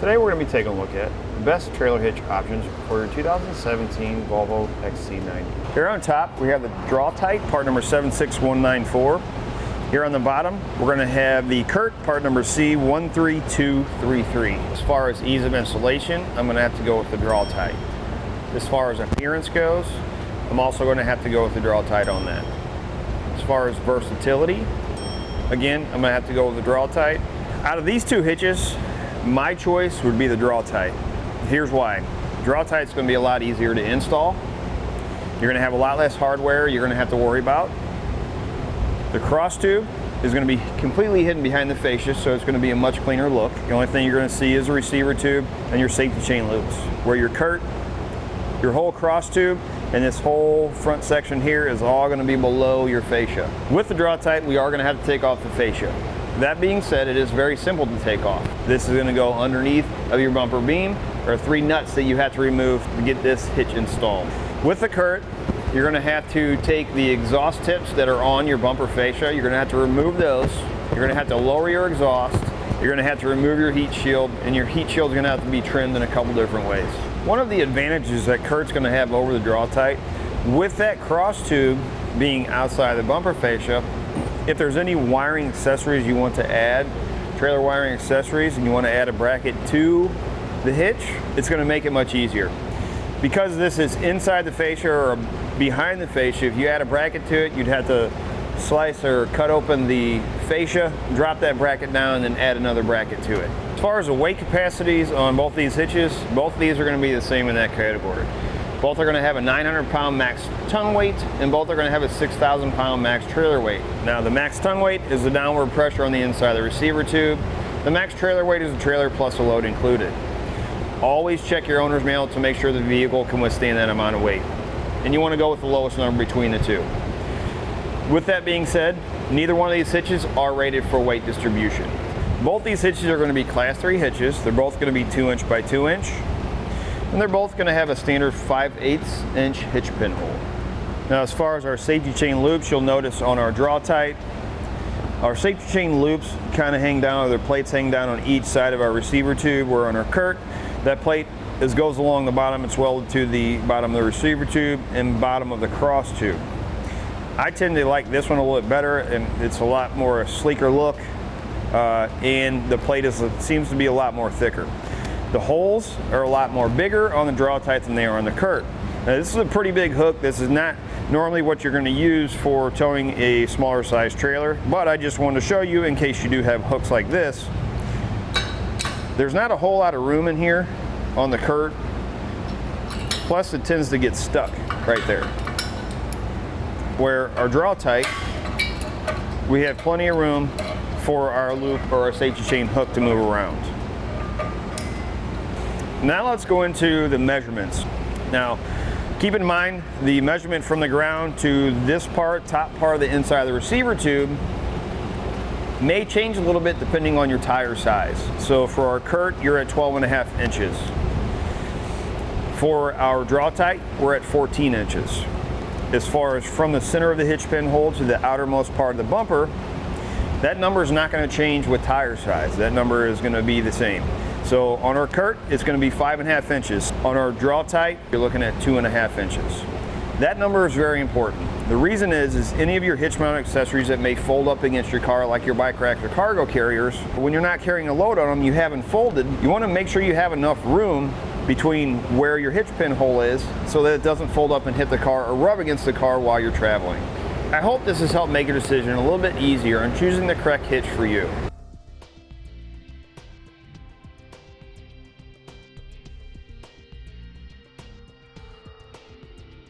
Today we're going to be taking a look at the best trailer hitch options for your 2017 Volvo XC90. Here on top we have the Draw-Tite part number 76194. Here on the bottom we're going to have the CURT part number C13233. As far as ease of installation, I'm going to have to go with the Draw-Tite. As far as appearance goes, I'm also going to have to go with the Draw-Tite on that. As far as versatility, again, I'm going to have to go with the Draw-Tite. Out of these two hitches, my choice would be the Draw-Tite. Here's why. Draw-Tite is going to be a lot easier to install. You're going to have a lot less hardware you're going to have to worry about. The cross tube is going to be completely hidden behind the fascia, so it's going to be a much cleaner look. The only thing you're going to see is the receiver tube and your safety chain loops. Where your CURT, your whole cross tube, and this whole front section here is all going to be below your fascia. With the Draw-Tite, we are going to have to take off the fascia. That being said, it is very simple to take off. This is going to go underneath of your bumper beam. There are 3 nuts that you have to remove to get this hitch installed. With the CURT, you're going to have to take the exhaust tips that are on your bumper fascia. You're going to have to remove those. You're going to have to lower your exhaust. You're going to have to remove your heat shield, and your heat shield is going to have to be trimmed in a couple different ways. One of the advantages that CURT's going to have over the Draw-Tite, with that cross tube being outside the bumper fascia, if there's any wiring accessories you want to add, trailer wiring accessories, and you want to add a bracket to the hitch, it's going to make it much easier. Because this is inside the fascia or behind the fascia, if you add a bracket to it, you'd have to slice or cut open the fascia, drop that bracket down, and then add another bracket to it. As far as the weight capacities on both these hitches, both of these are going to be the same in that category. Both are going to have a 900-pound max ton weight, and both are going to have a 6,000-pound max trailer weight. Now, the max ton weight is the downward pressure on the inside of the receiver tube. The max trailer weight is the trailer plus a load included. Always check your owner's manual to make sure the vehicle can withstand that amount of weight. And you want to go with the lowest number between the two. With that being said, neither one of these hitches are rated for weight distribution. Both these hitches are going to be Class 3 hitches. They're both going to be 2" by 2". And they're both going to have a standard 5/8" hitch pin hole. Now, as far as our safety chain loops, you'll notice on our Draw-Tite, our safety chain loops kind of hang down, or their plates hang down on each side of our receiver tube, where on our CURT, that plate goes along the bottom. It's welded to the bottom of the receiver tube and bottom of the cross tube. I tend to like this one a little bit better, and it's a lot more sleeker look, and the plate seems to be a lot more thicker. The holes are a lot more bigger on the Draw-Tite than they are on the CURT. Now, this is a pretty big hook. This is not normally what you're going to use for towing a smaller size trailer, but I just wanted to show you in case you do have hooks like this. There's not a whole lot of room in here on the CURT, plus it tends to get stuck right there. Where our Draw-Tite, we have plenty of room for our loop or our safety chain hook to move around. Now let's go into the measurements. Now, keep in mind the measurement from the ground to this part, top part of the inside of the receiver tube, may change a little bit depending on your tire size. So for our CURT, you're at 12.5 inches. For our Draw-Tite, we're at 14 inches. As far as from the center of the hitch pin hole to the outermost part of the bumper, that number is not going to change with tire size. That number is going to be the same. So on our CURT, it's going to be 5.5 inches. On our Draw-Tite, you're looking at 2.5 inches. That number is very important. The reason is any of your hitch mount accessories that may fold up against your car, like your bike rack or cargo carriers, when you're not carrying a load on them, you haven't folded, you want to make sure you have enough room between where your hitch pin hole is so that it doesn't fold up and hit the car or rub against the car while you're traveling. I hope this has helped make your decision a little bit easier on choosing the correct hitch for you.